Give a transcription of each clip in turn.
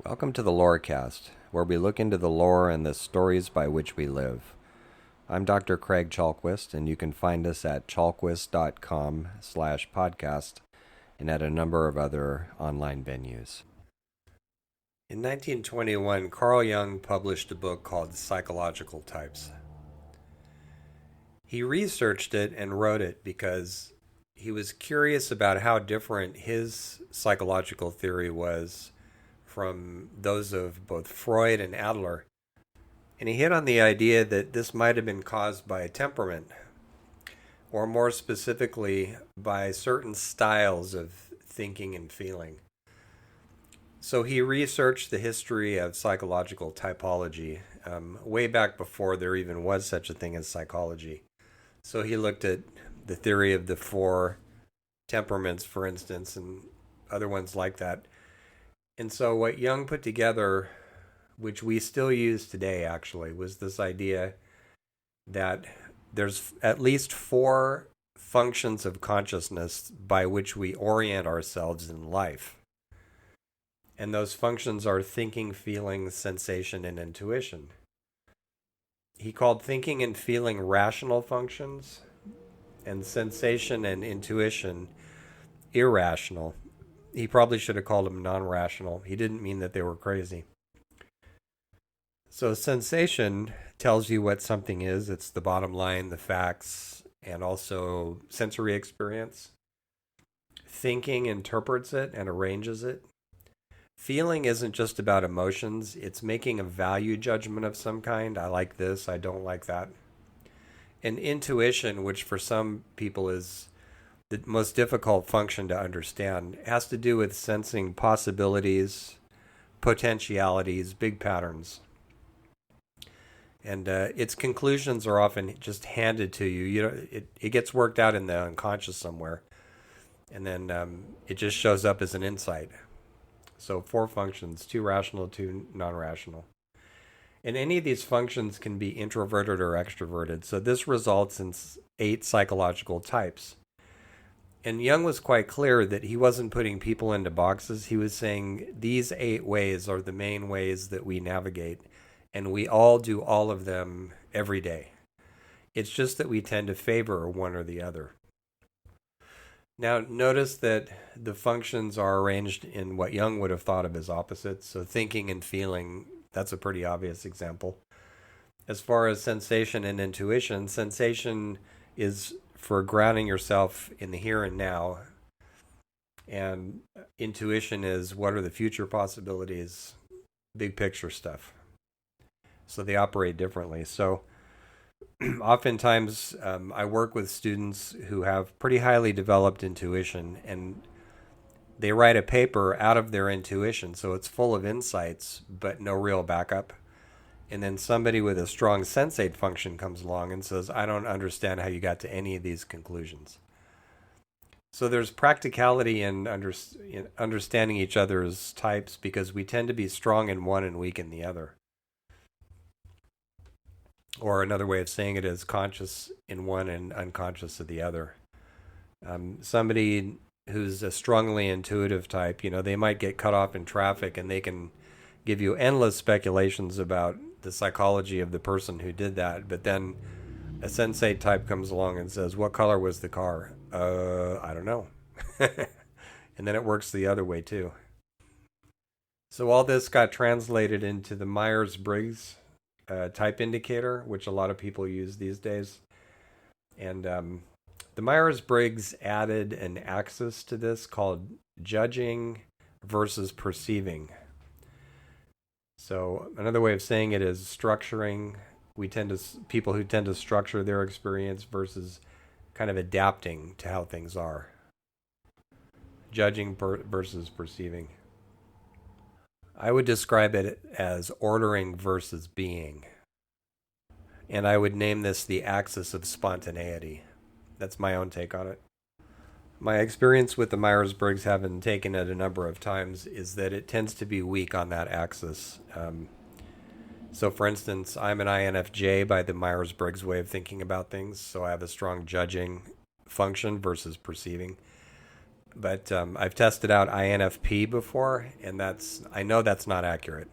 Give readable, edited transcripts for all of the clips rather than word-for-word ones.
Welcome to the Lorecast, where we look into the lore and the stories by which we live. I'm Dr. Craig Chalquist, and you can find us at chalquist.com/podcast and at a number of other online venues. In 1921, Carl Jung published a book called Psychological Types. He researched it and wrote it because he was curious about how different his psychological theory was from those of both Freud and Adler. And he hit on the idea that this might have been caused by temperament, or more specifically, by certain styles of thinking and feeling. So he researched the history of psychological typology way back before there even was such a thing as psychology. So he looked at the theory of the four temperaments, for instance, and other ones like that. And so what Jung put together, which we still use today actually, was this idea that there's at least four functions of consciousness by which we orient ourselves in life. And those functions are thinking, feeling, sensation, and intuition. He called thinking and feeling rational functions, and sensation and intuition irrational. He probably should have called them non-rational. He didn't mean that they were crazy. So sensation tells you what something is. It's the bottom line, the facts, and also sensory experience. Thinking interprets it and arranges it. Feeling isn't just about emotions. It's making a value judgment of some kind. I like this, I don't like that. And intuition, which for some people is the most difficult function to understand, has to do with sensing possibilities, potentialities, big patterns. And its conclusions are often just handed to you. It gets worked out in the unconscious somewhere, and then it just shows up as an insight. So four functions, two rational, two non-rational. And any of these functions can be introverted or extroverted. So this results in 8 psychological types. And Jung was quite clear that he wasn't putting people into boxes. He was saying these 8 ways are the main ways that we navigate, and we all do all of them every day. It's just that we tend to favor one or the other. Now, notice that the functions are arranged in what Jung would have thought of as opposites. So thinking and feeling, that's a pretty obvious example. As far as sensation and intuition, sensation is for grounding yourself in the here and now. And intuition is what are the future possibilities, big picture stuff. So they operate differently. So oftentimes I work with students who have pretty highly developed intuition, and they write a paper out of their intuition. So it's full of insights, but no real backup. And then somebody with a strong sensate function comes along and says, I don't understand how you got to any of these conclusions. So there's practicality in understanding each other's types, because we tend to be strong in one and weak in the other. Or another way of saying it is conscious in one and unconscious of the other. Somebody who's a strongly intuitive type, they might get cut off in traffic and they can give you endless speculations about the psychology of the person who did that. But then a sensate type comes along and says, what color was the car? I don't know. And then it works the other way too. So all this got translated into the Myers-Briggs type indicator, which a lot of people use these days. And the Myers-Briggs added an axis to this called judging versus perceiving. So another way of saying it is structuring. People who tend to structure their experience versus kind of adapting to how things are. Judging versus perceiving. I would describe it as ordering versus being. And I would name this the axis of spontaneity. That's my own take on it. My experience with the Myers-Briggs, having taken it a number of times, is that it tends to be weak on that axis. So for instance, I'm an INFJ by the Myers-Briggs way of thinking about things. So I have a strong judging function versus perceiving. But I've tested out INFP before, and I know that's not accurate.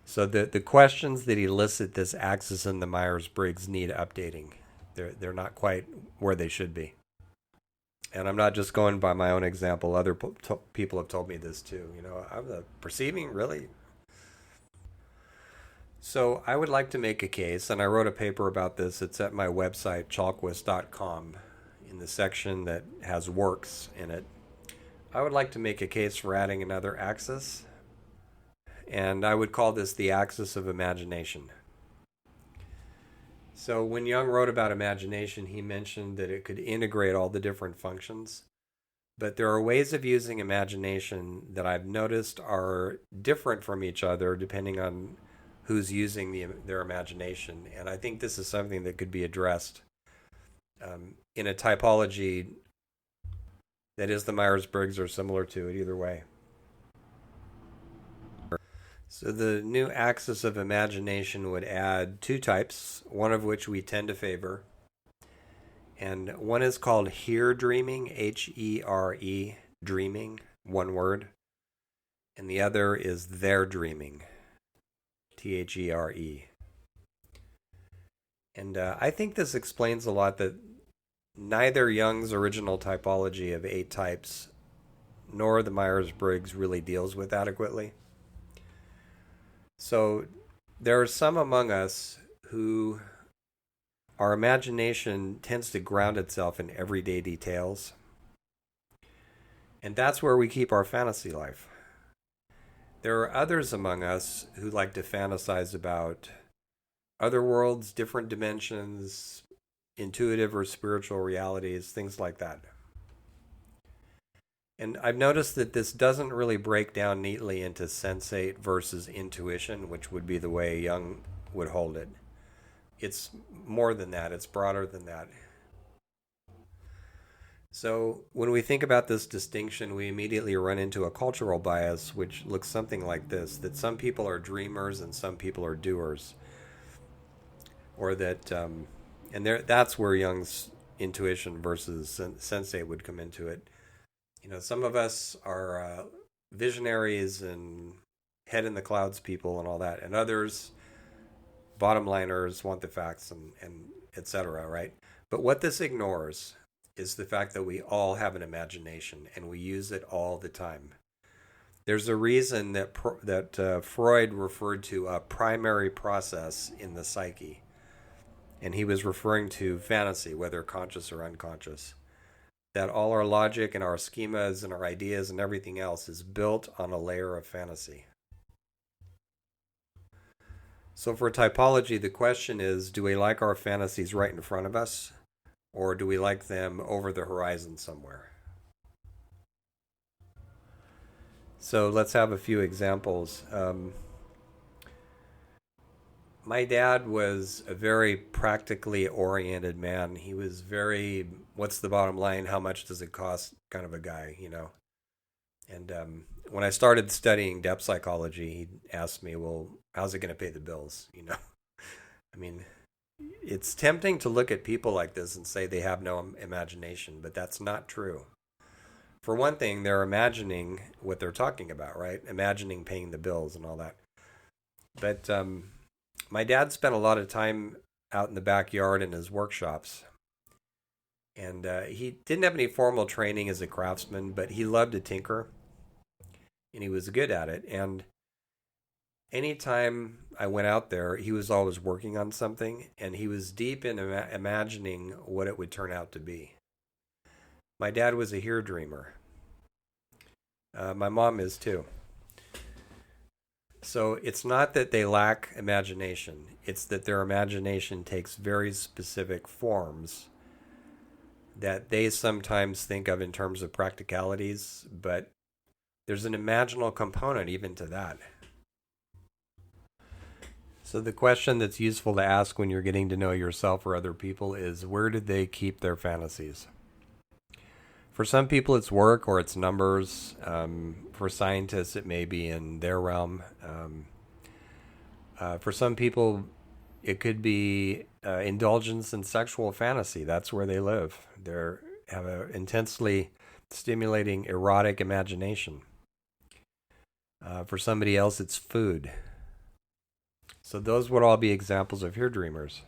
So the questions that elicit this axis in the Myers-Briggs need updating. They're not quite where they should be. And I'm not just going by my own example. Other people have told me this too. I'm the perceiving really. So I would like to make a case, and I wrote a paper about this. It's at my website, chalkwist.com, in the section that has works in it. I would like to make a case for adding another axis, and I would call this the axis of imagination. So when Jung wrote about imagination, he mentioned that it could integrate all the different functions. But there are ways of using imagination that I've noticed are different from each other depending on who's using their imagination. And I think this is something that could be addressed in a typology that is the Myers-Briggs or similar to it, either way. So the new axis of imagination would add two types, one of which we tend to favor. And one is called heredreaming, H-E-R-E, dreaming, one word. And the other is theredreaming, T-H-E-R-E. And I think this explains a lot that neither Jung's original typology of 8 types nor the Myers-Briggs really deals with adequately. So there are some among us who our imagination tends to ground itself in everyday details. And that's where we keep our fantasy life. There are others among us who like to fantasize about other worlds, different dimensions, intuitive or spiritual realities, things like that. And I've noticed that this doesn't really break down neatly into sensate versus intuition, which would be the way Jung would hold it. It's more than that, it's broader than that. So when we think about this distinction, we immediately run into a cultural bias, which looks something like this: that some people are dreamers and some people are doers. Or that, that's where Jung's intuition versus sensate would come into it. Some of us are visionaries and head in the clouds people and all that, and others, bottom liners, want the facts and etc., right? But what this ignores is the fact that we all have an imagination and we use it all the time. There's a reason that Freud referred to a primary process in the psyche, and he was referring to fantasy, whether conscious or unconscious. That all our logic and our schemas and our ideas and everything else is built on a layer of fantasy. So for typology, the question is, do we like our fantasies right in front of us, or do we like them over the horizon somewhere? So let's have a few examples. My dad was a very practically oriented man. He was very, what's the bottom line? How much does it cost? Kind of a guy, And when I started studying depth psychology, he asked me, well, how's it going to pay the bills? I mean, it's tempting to look at people like this and say they have no imagination, but that's not true. For one thing, they're imagining what they're talking about, right? Imagining paying the bills and all that. But my dad spent a lot of time out in the backyard in his workshops. And he didn't have any formal training as a craftsman, but he loved to tinker. And he was good at it. And anytime I went out there, he was always working on something. And he was deep in imagining what it would turn out to be. My dad was a heredreamer. My mom is too. So it's not that they lack imagination. It's that their imagination takes very specific forms that they sometimes think of in terms of practicalities, but there's an imaginal component even to that. So the question that's useful to ask when you're getting to know yourself or other people is, where did they keep their fantasies? For some people, it's work or it's numbers. For scientists, it may be in their realm. For some people, it could be indulgence in sexual fantasy. That's where they live. They have an intensely stimulating erotic imagination. For somebody else, it's food. So those would all be examples of heredreamers.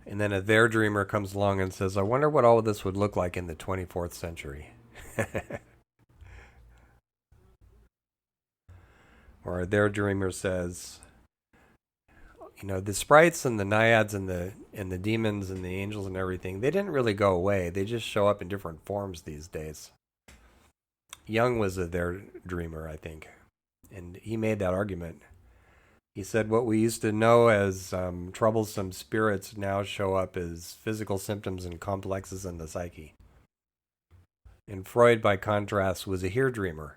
And then a their dreamer comes along and says, I wonder what all of this would look like in the 24th century. Or a their dreamer says, the sprites and the naiads and the demons and the angels and everything, they didn't really go away. They just show up in different forms these days. Jung was a their dreamer, I think. And he made that argument. He said what we used to know as troublesome spirits now show up as physical symptoms and complexes in the psyche. And Freud, by contrast, was a heredreamer.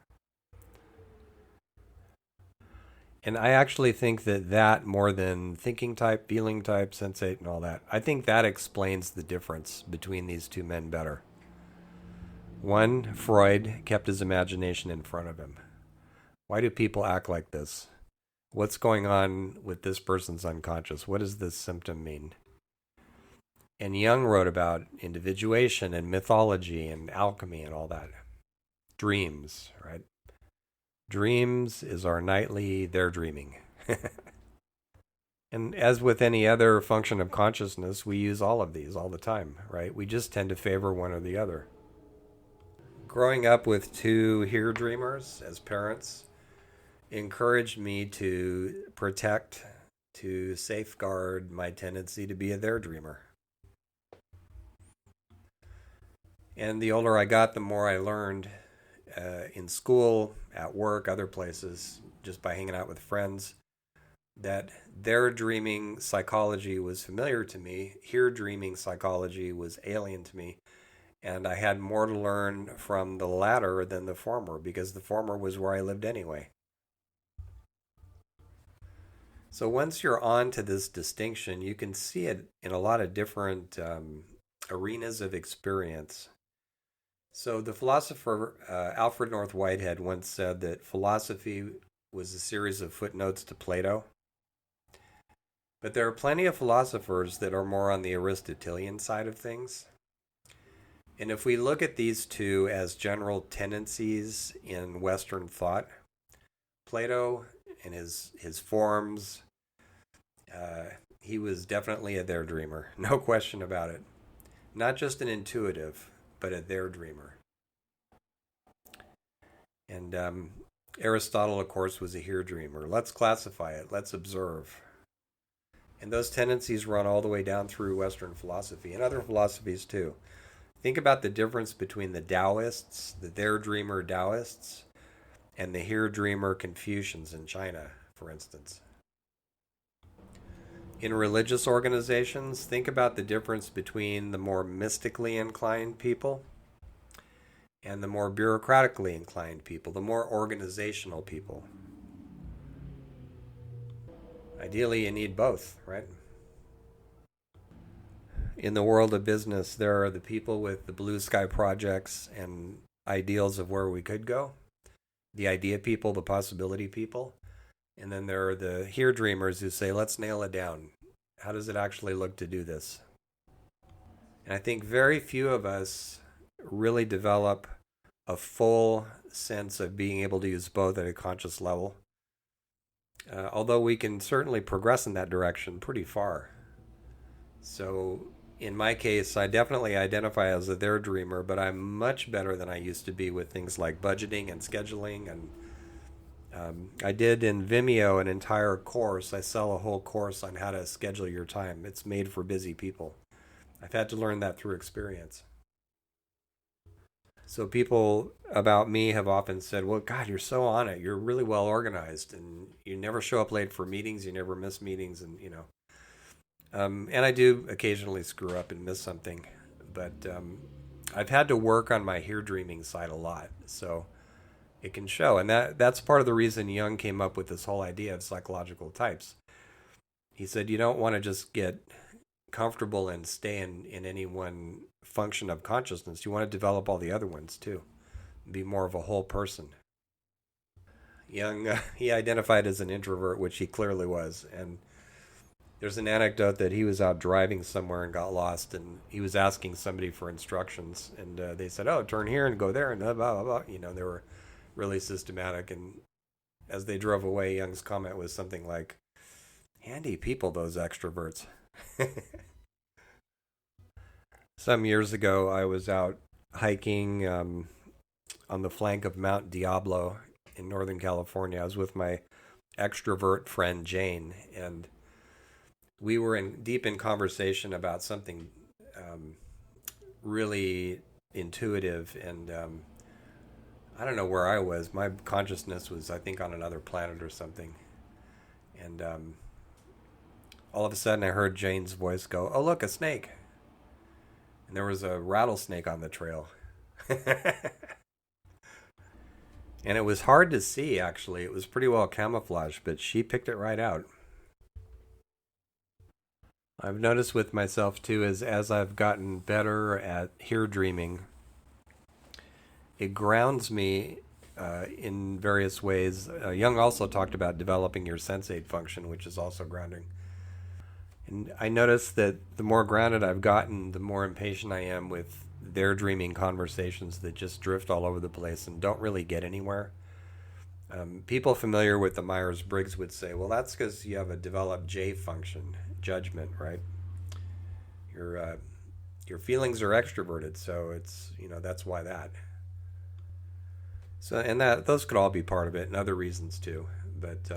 And I actually think that more than thinking type, feeling type, sensate, and all that, I think that explains the difference between these two men better. One, Freud kept his imagination in front of him. Why do people act like this? What's going on with this person's unconscious? What does this symptom mean? And Jung wrote about individuation and mythology and alchemy and all that. Dreams, right? Dreams is our nightly their dreaming. And as with any other function of consciousness, we use all of these all the time, right? We just tend to favor one or the other. Growing up with two heredreamers as parents encouraged me to protect, to safeguard my tendency to be a their dreamer. And the older I got, the more I learned in school, at work, other places, just by hanging out with friends, that their dreaming psychology was familiar to me. Here dreaming psychology was alien to me. And I had more to learn from the latter than the former, because the former was where I lived anyway. So once you're on to this distinction, you can see it in a lot of different arenas of experience. So the philosopher Alfred North Whitehead once said that philosophy was a series of footnotes to Plato. But there are plenty of philosophers that are more on the Aristotelian side of things. And if we look at these two as general tendencies in Western thought, Plato and his forms, he was definitely a their dreamer, no question about it. Not just an intuitive, but a their dreamer. And Aristotle, of course, was a here dreamer. Let's classify it. Let's observe. And those tendencies run all the way down through Western philosophy and other philosophies too. Think about the difference between the Taoists, the their dreamer Taoists, and the here dreamer Confucians in China, for instance. In religious organizations, think about the difference between the more mystically inclined people and the more bureaucratically inclined people, the more organizational people. Ideally, you need both, right? In the world of business, there are the people with the blue sky projects and ideals of where we could go, the idea people, the possibility people. And then there are the here dreamers who say, let's nail it down. How does it actually look to do this? And I think very few of us really develop a full sense of being able to use both at a conscious level. Although we can certainly progress in that direction pretty far. So in my case, I definitely identify as a their dreamer, but I'm much better than I used to be with things like budgeting and scheduling. And I did in Vimeo an entire course. I sell a whole course on how to schedule your time. It's made for busy people. I've had to learn that through experience. So people about me have often said, well, God, you're so on it. You're really well organized and you never show up late for meetings. You never miss meetings. And, and I do occasionally screw up and miss something. But I've had to work on my here dreaming side a lot. So it can show. And that's part of the reason Jung came up with this whole idea of psychological types. He said you don't want to just get comfortable and stay in any one function of consciousness. You want to develop all the other ones too. Be more of a whole person. Jung, he identified as an introvert, which he clearly was. And There's an anecdote that he was out driving somewhere and got lost, and he was asking somebody for instructions, and they said, "Oh, turn here and go there," and blah blah blah. They were really systematic. And as they drove away, Jung's comment was something like, "Handy people, those extroverts." Some years ago, I was out hiking on the flank of Mount Diablo in Northern California. I was with my extrovert friend Jane, and we were in deep in conversation about something um, really intuitive. And I don't know where I was. My consciousness was, I think, on another planet or something. And all of a sudden, I heard Jane's voice go, "Oh, look, a snake!" And there was a rattlesnake on the trail. And it was hard to see, actually. It was pretty well camouflaged, but she picked it right out. I've noticed with myself too, is as I've gotten better at here dreaming, it grounds me in various ways. Jung also talked about developing your sensate function, which is also grounding. And I notice that the more grounded I've gotten, the more impatient I am with their dreaming conversations that just drift all over the place and don't really get anywhere. People familiar with the Myers-Briggs would say, well, that's because you have a developed J function, judgment, right? Your uh, your feelings are extroverted, so it's that's why that. So and that those could all be part of it, and other reasons too. But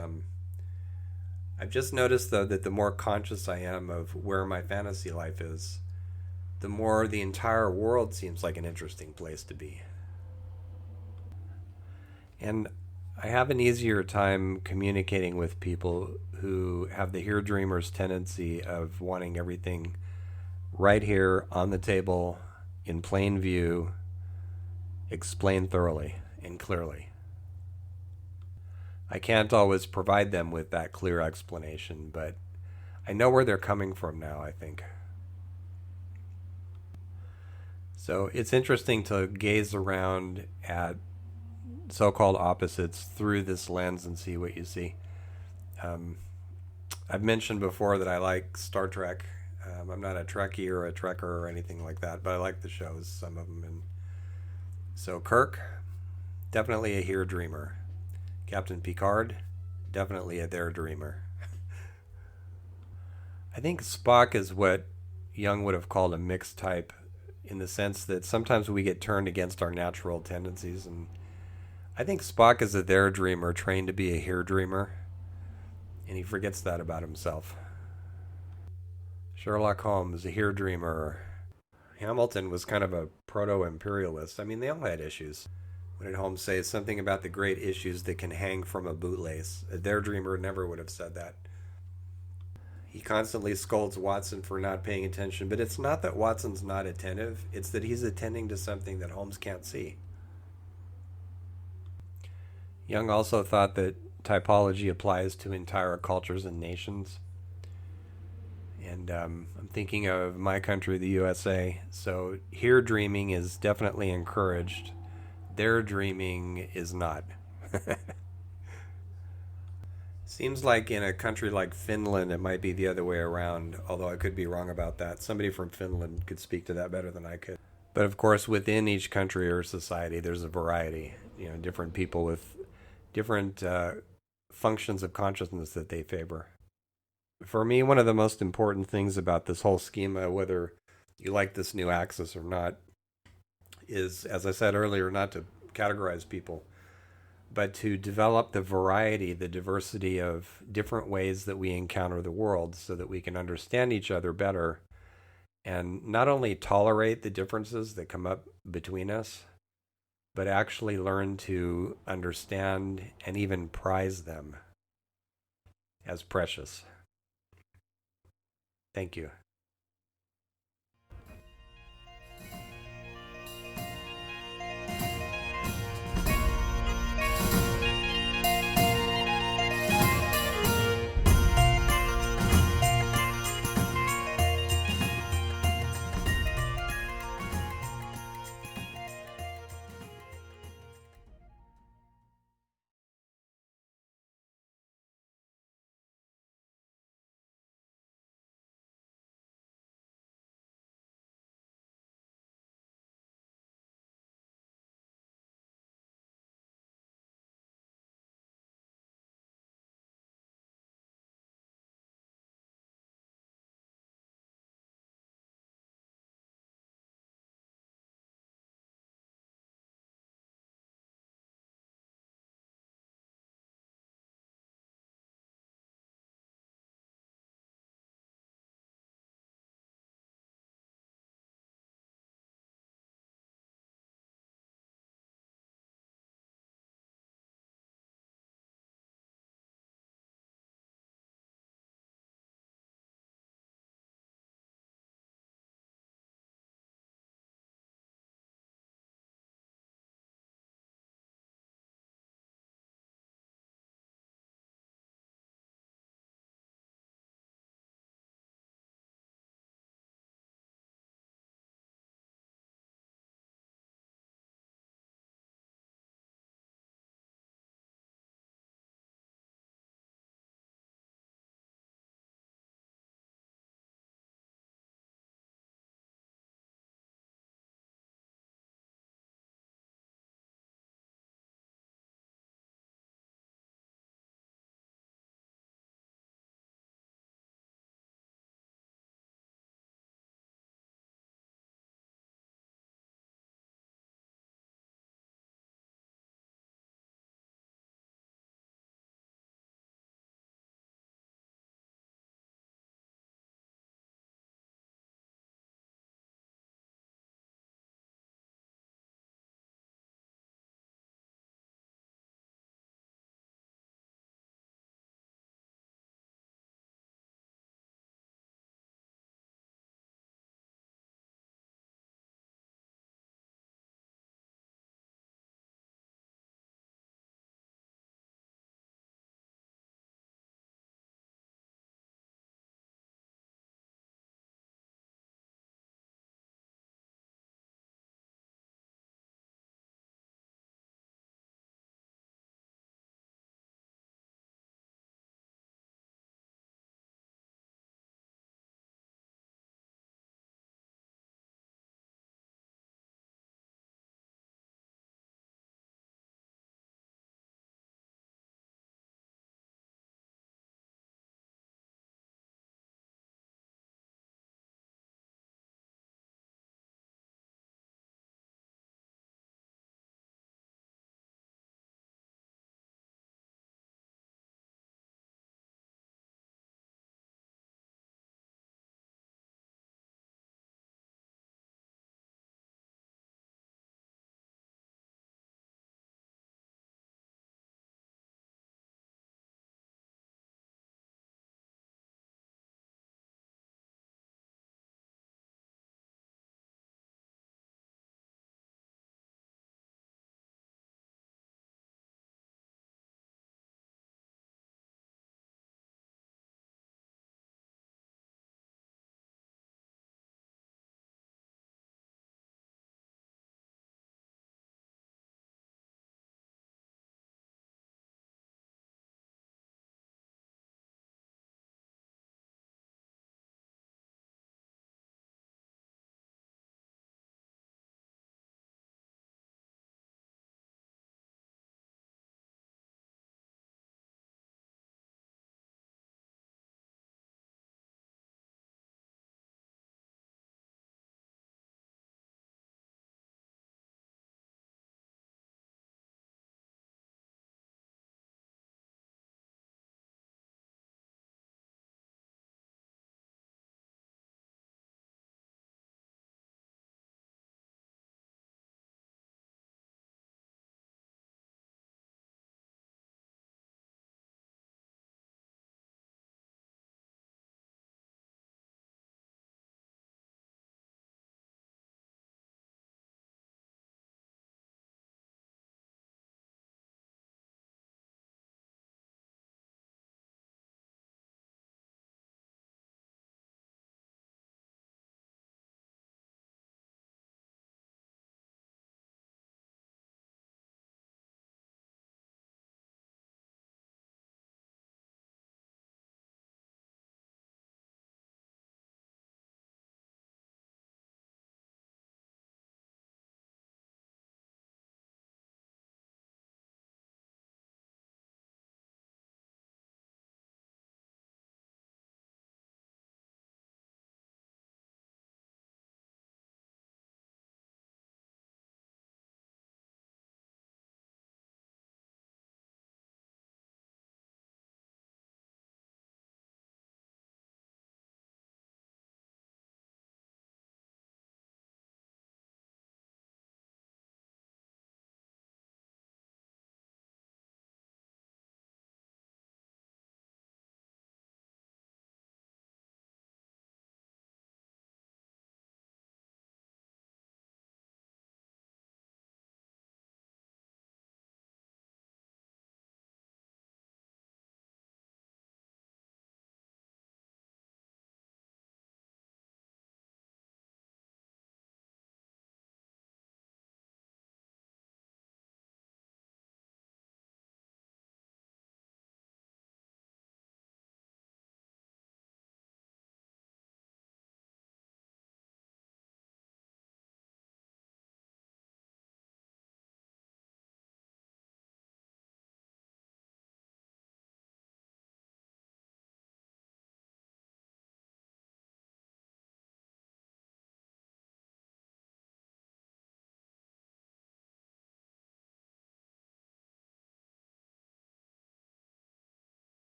I've just noticed though that the more conscious I am of where my fantasy life is, the more the entire world seems like an interesting place to be. And I have an easier time communicating with people who have the here dreamers tendency of wanting everything right here on the table in plain view, explained thoroughly and clearly. I can't always provide them with that clear explanation, but I know where they're coming from now, I think. So it's interesting to gaze around at so called opposites through this lens and see what you see. Um, I've mentioned before that I like Star Trek. I'm not a Trekkie or a Trekker or anything like that, but I like the shows, some of them. And so Kirk, definitely a here dreamer. Captain Picard, definitely a there dreamer. I think Spock is what Jung would have called a mixed type, in the sense that sometimes we get turned against our natural tendencies. And I think Spock is a there dreamer trained to be a here dreamer, and he forgets that about himself. Sherlock Holmes, a here dreamer. Hamilton was kind of a proto imperialist. I mean, they all had issues. What did Holmes say? Something about the great issues that can hang from a bootlace. A there dreamer never would have said that. He constantly scolds Watson for not paying attention, but it's not that Watson's not attentive, it's that he's attending to something that Holmes can't see. Jung also thought that typology applies to entire cultures and nations. And I'm thinking of my country, the USA. So here dreaming is definitely encouraged. There dreaming is not. Seems like in a country like Finland, it might be the other way around, although I could be wrong about that. Somebody from Finland could speak to that better than I could. But of course, within each country or society, there's a variety. Different people with different functions of consciousness that they favor. For me, one of the most important things about this whole schema, whether you like this new axis or not, is, as I said earlier, not to categorize people, but to develop the variety, the diversity of different ways that we encounter the world so that we can understand each other better and not only tolerate the differences that come up between us, but actually learn to understand and even prize them as precious. Thank you.